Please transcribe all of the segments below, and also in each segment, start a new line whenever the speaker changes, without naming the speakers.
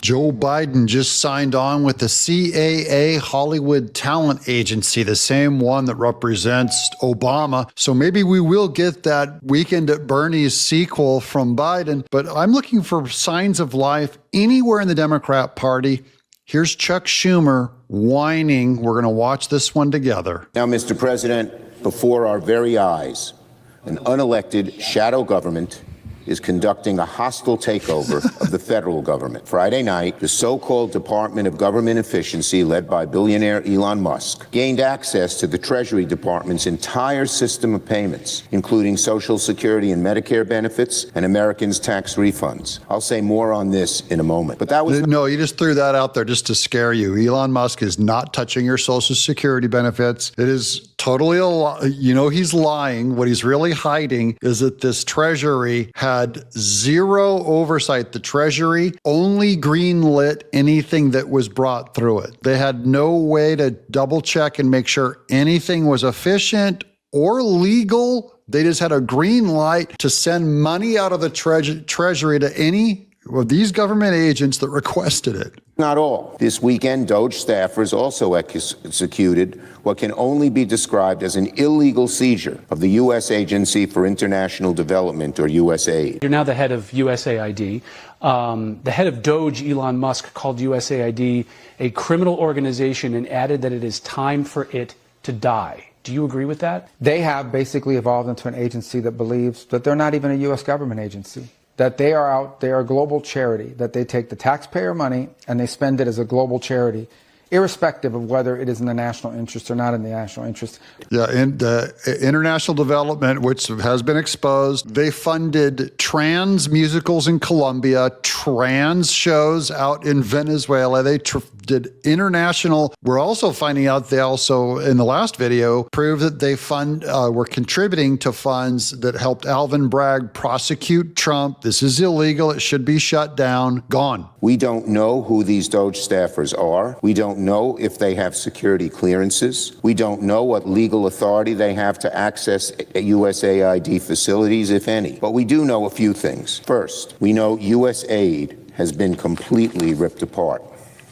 Joe Biden just signed on with the CAA Hollywood Talent Agency, the same one that represents Obama. So maybe we will get that Weekend at Bernie's sequel from Biden. But I'm looking for signs of life anywhere in the Democrat Party. Here's Chuck Schumer whining. We're going to watch this one together.
Now, Mr. President, before our very eyes, an unelected shadow government is conducting a hostile takeover of the federal government. Friday night, the so-called Department of Government Efficiency, led by billionaire Elon Musk, gained access to the Treasury Department's entire system of payments, including Social Security and Medicare benefits and Americans' tax refunds. I'll say more on this in a moment. But that was...
No, you just threw that out there just to scare you. Elon Musk is not touching your Social Security benefits. It is totally a lie. You know he's lying. What he's really hiding is that this Treasury had zero oversight. The Treasury only greenlit anything that was brought through it. They had no way to double check and make sure anything was efficient or legal. They just had a green light to send money out of the Treasury to any of these government agents that requested it.
Not all. This weekend, DOGE staffers also executed what can only be described as an illegal seizure of the U.S. Agency for International Development, or USAID.
You're now the head of USAID. The head of DOGE, Elon Musk, called USAID a criminal organization and added that it is time for it to die. Do you agree with that?
They have basically evolved into an agency that believes that they're not even a U.S. government agency, that they are a global charity, that they take the taxpayer money and they spend it as a global charity, irrespective of whether it is in the national interest or not in the national interest.
Yeah, and international development, which has been exposed, they funded trans musicals in Colombia, trans shows out in Venezuela. They did international. We're also finding out they also, in the last video, proved that they were contributing to funds that helped Alvin Bragg prosecute Trump. This is illegal. It should be shut down. Gone.
We don't know who these DOGE staffers are. We don't know if they have security clearances. We don't know what legal authority they have to access USAID facilities, if any. But we do know a few things. First, we know USAID has been completely ripped apart.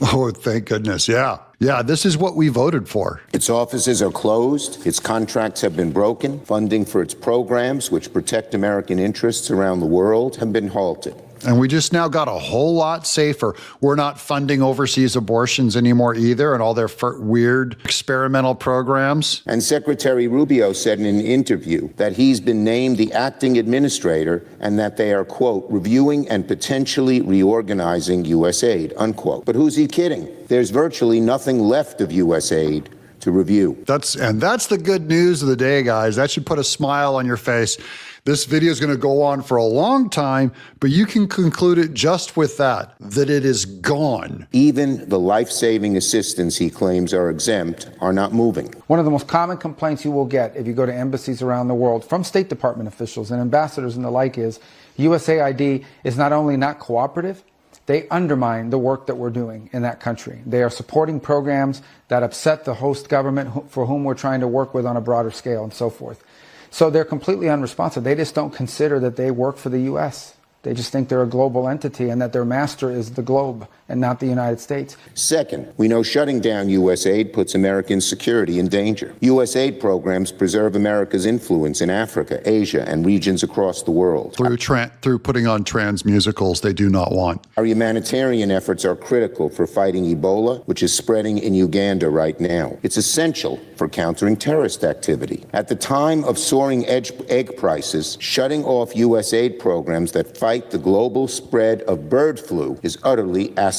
Oh, thank goodness. Yeah. Yeah, this is what we voted for.
Its offices are closed. Its contracts have been broken. Funding for its programs, which protect American interests around the world, have been halted.
And we just now got a whole lot safer. We're not funding overseas abortions anymore either, and all their weird experimental programs.
And Secretary Rubio said in an interview that he's been named the acting administrator and that they are, quote, reviewing and potentially reorganizing USAID, unquote. But who's he kidding? There's virtually nothing left of USAID to review.
That's the good news of the day, guys. That should put a smile on your face. This video is going to go on for a long time, but you can conclude it just with that it is gone.
Even the life-saving assistance he claims are exempt are not moving.
One of the most common complaints you will get if you go to embassies around the world from State Department officials and ambassadors and the like is USAID is not only not cooperative, they undermine the work that we're doing in that country. They are supporting programs that upset the host government for whom we're trying to work with on a broader scale and so forth. So they're completely unresponsive. They just don't consider that they work for the U.S. They just think they're a global entity and that their master is the globe and not the United States.
Second, we know shutting down USAID puts American security in danger. USAID programs preserve America's influence in Africa, Asia, and regions across the world.
Through putting on trans musicals they do not want.
Our humanitarian efforts are critical for fighting Ebola, which is spreading in Uganda right now. It's essential for countering terrorist activity. At the time of soaring egg prices, shutting off USAID programs that fight the global spread of bird flu is utterly asinine.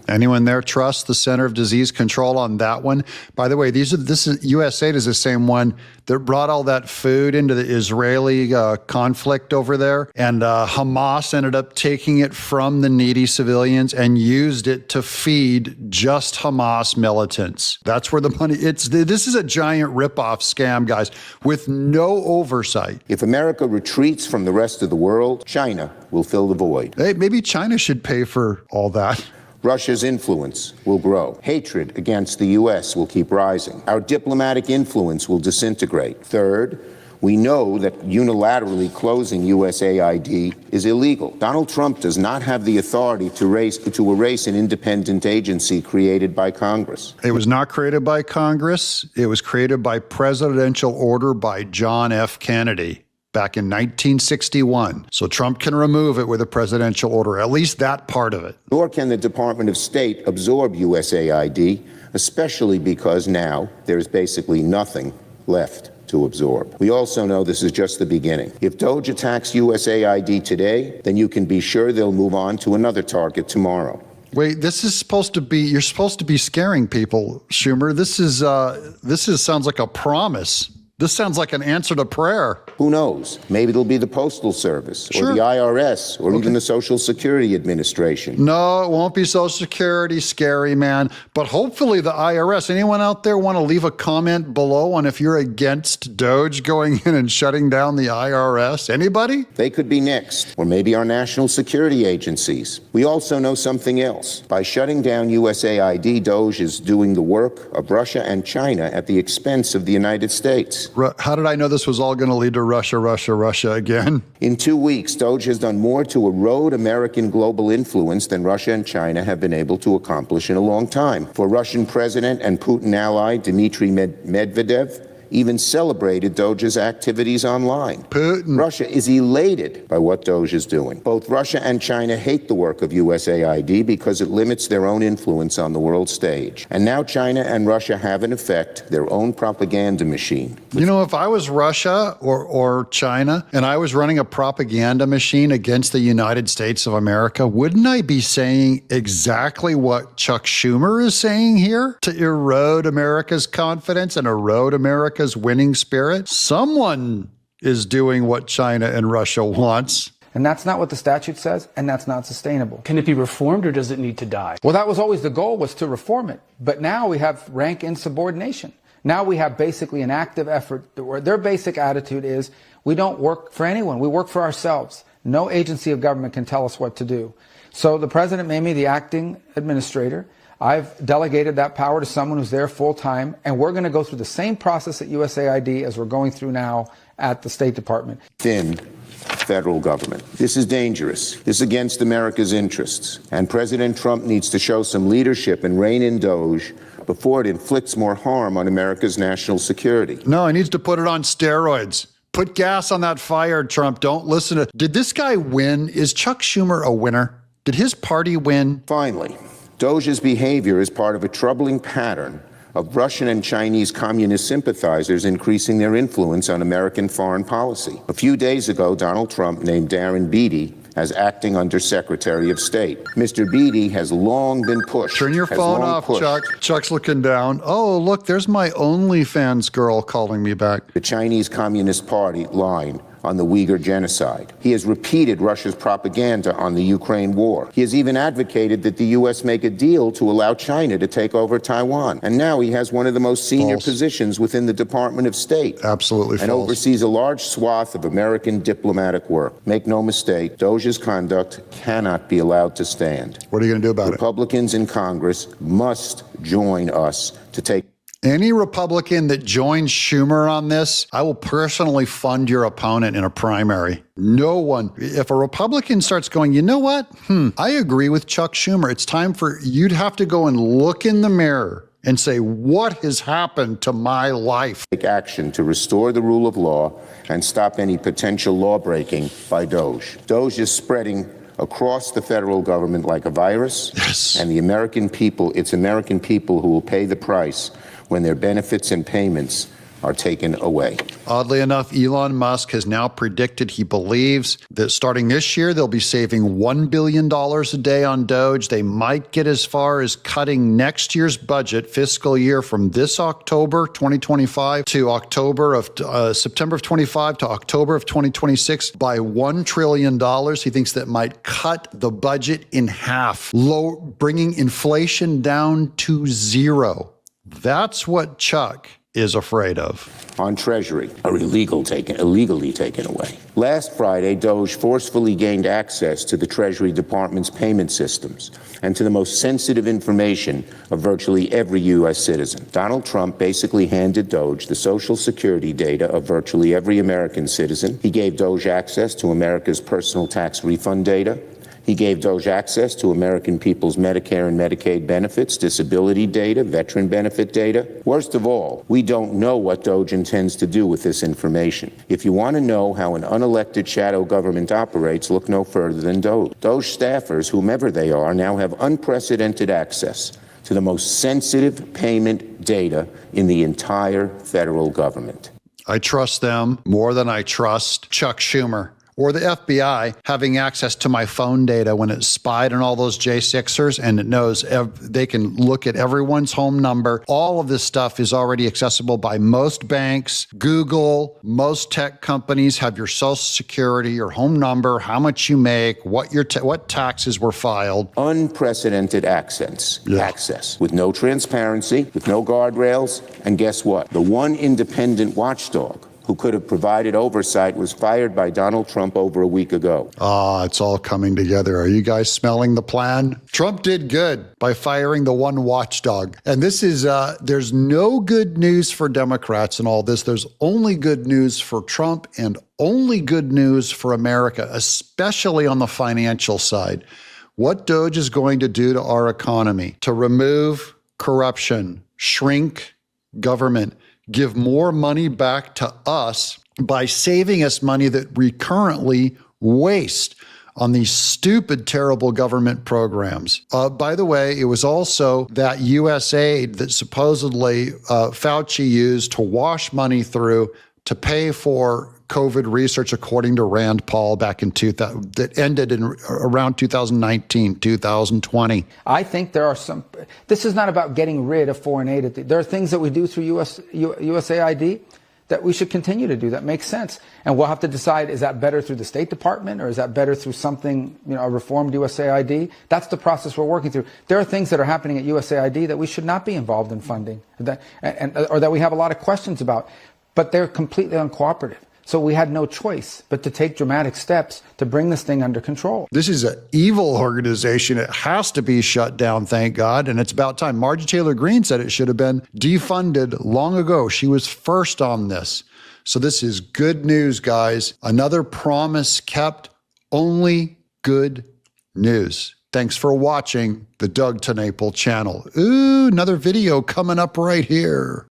Anyone there trust the Center of Disease Control on that one? By the way, USAID is the same one that brought all that food into the Israeli conflict over there, and Hamas ended up taking it from the needy civilians and used it to feed just Hamas militants. That's where the money. This is a giant ripoff scam, guys, with no oversight.
If America retreats from the rest of the world, China will fill the void.
Hey, maybe China should pay for all that.
Russia's influence will grow. Hatred against the U.S. will keep rising. Our diplomatic influence will disintegrate. Third, We know that unilaterally closing USAID is illegal. Donald Trump does not have the authority to erase an independent agency created by Congress.
It was not created by Congress. It was created by presidential order by John F. Kennedy back in 1961. So Trump can remove it with a presidential order, at least that part of it.
Nor can the Department of State absorb USAID, especially because now there's basically nothing left to absorb. We also know this is just the beginning. If DOGE attacks USAID today, then you can be sure they'll move on to another target tomorrow.
Wait, this is supposed to be, you're supposed to be scaring people, Schumer. This sounds like a promise. This sounds like an answer to prayer.
Who knows? Maybe it'll be the Postal Service or the IRS or even the Social Security Administration.
No, it won't be Social Security, scary man. But hopefully the IRS. Anyone out there want to leave a comment below on if you're against DOGE going in and shutting down the IRS? Anybody?
They could be next, or maybe our national security agencies. We also know something else. By shutting down USAID, DOGE is doing the work of Russia and China at the expense of the United States.
How did I know this was all going to lead to Russia again?
In 2 weeks, DOGE has done more to erode American global influence than Russia and China have been able to accomplish in a long time. For Russian President and Putin ally Dmitry Medvedev even celebrated DOGE's activities online.
Putin.
Russia is elated by what DOGE is doing. Both Russia and China hate the work of USAID because it limits their own influence on the world stage. And now China and Russia have, in effect, their own propaganda machine.
You know, if I was Russia or China and I was running a propaganda machine against the United States of America, wouldn't I be saying exactly what Chuck Schumer is saying here? To erode America's confidence and erode America's winning spirit? Someone is doing what China and Russia wants.
And that's not what the statute says, and that's not sustainable.
Can it be reformed or does it need to die?
Well, that was always the goal, was to reform it. But now we have rank insubordination. Now we have basically an active effort where their basic attitude is, we don't work for anyone, we work for ourselves. No agency of government can tell us what to do. So the president made me the acting administrator. I've delegated that power to someone who's there full time, and we're going to go through the same process at USAID as we're going through now at the State Department.
Thin federal government. This is dangerous. This is against America's interests. And President Trump needs to show some leadership and rein in DOGE before it inflicts more harm on America's national security.
No, he needs to put it on steroids. Put gas on that fire, Trump. Don't listen to... Did this guy win? Is Chuck Schumer a winner? Did his party win?
Finally, DOGE's behavior is part of a troubling pattern of Russian and Chinese communist sympathizers increasing their influence on American foreign policy. A few days ago, Donald Trump named Darren Beattie as acting Undersecretary of State. Mr. Beattie has long been pushed.
Turn your phone off, Chuck. Chuck's looking down. Oh, look, there's my OnlyFans girl calling me back.
The Chinese Communist Party line on the Uyghur genocide. He has repeated Russia's propaganda on the Ukraine war. He has even advocated that the U.S. make a deal to allow China to take over Taiwan. And now he has one of the most senior positions within the Department of State.
Absolutely
and
false.
Oversees a large swath of American diplomatic work. Make no mistake, DOGE's conduct cannot be allowed to stand.
What are you going to do about
Republicans in Congress must join us to take...
Any Republican that joins Schumer on this, I will personally fund your opponent in a primary. No one. If a Republican starts going, you know what? I agree with Chuck Schumer. It's time for you'd have to go and look in the mirror and say, what has happened to my life?
Take action to restore the rule of law and stop any potential law breaking by DOGE. DOGE is spreading across the federal government like a virus.
Yes.
And the American people, it's American people who will pay the price when their benefits and payments are taken away.
Oddly enough, Elon Musk has now predicted he believes that starting this year, they'll be saving $1 billion a day on DOGE. They might get as far as cutting next year's budget fiscal year from this October 2025 to September of 25 to October of 2026 by $1 trillion. He thinks that might cut the budget in half, bringing inflation down to zero. That's what Chuck is afraid of.
On Treasury are illegally taken away. Last Friday, DOGE forcefully gained access to the Treasury Department's payment systems and to the most sensitive information of virtually every U.S. citizen. Donald Trump basically handed DOGE the Social Security data of virtually every American citizen. He gave DOGE access to America's personal tax refund data. He gave DOGE access to American people's Medicare and Medicaid benefits, disability data, veteran benefit data. Worst of all, we don't know what DOGE intends to do with this information. If you want to know how an unelected shadow government operates, look no further than DOGE. DOGE staffers, whomever they are, now have unprecedented access to the most sensitive payment data in the entire federal government.
I trust them more than I trust Chuck Schumer or the FBI having access to my phone data when it spied on all those J6ers and it knows they can look at everyone's home number. All of this stuff is already accessible by most banks, Google, most tech companies have your social security, your home number, how much you make, what taxes were filed.
Unprecedented access with no transparency, with no guardrails. And guess what? The one independent watchdog who could have provided oversight was fired by Donald Trump over a week ago.
It's all coming together. Are you guys smelling the plan? Trump did good by firing the one watchdog. And this is, there's no good news for Democrats in all this. There's only good news for Trump and only good news for America, especially on the financial side. What DOGE is going to do to our economy to remove corruption, shrink government, give more money back to us by saving us money that we currently waste on these stupid, terrible government programs. By the way, it was also that USAID that supposedly Fauci used to wash money through to pay for COVID research, according to Rand Paul back in 2000, that ended in around 2019, 2020.
I think there are some, this is not about getting rid of foreign aid. There are things that we do through USAID that we should continue to do that makes sense. And we'll have to decide, is that better through the State Department or is that better through something, a reformed USAID? That's the process we're working through. There are things that are happening at USAID that we should not be involved in funding or that we have a lot of questions about, but they're completely uncooperative. So we had no choice but to take dramatic steps to bring this thing under control.
This is an evil organization. It has to be shut down, thank God. And it's about time. Marjorie Taylor Greene said it should have been defunded long ago. She was first on this. So this is good news, guys. Another promise kept. Only good news. Thanks for watching the Doug TenNapel channel. Ooh, another video coming up right here.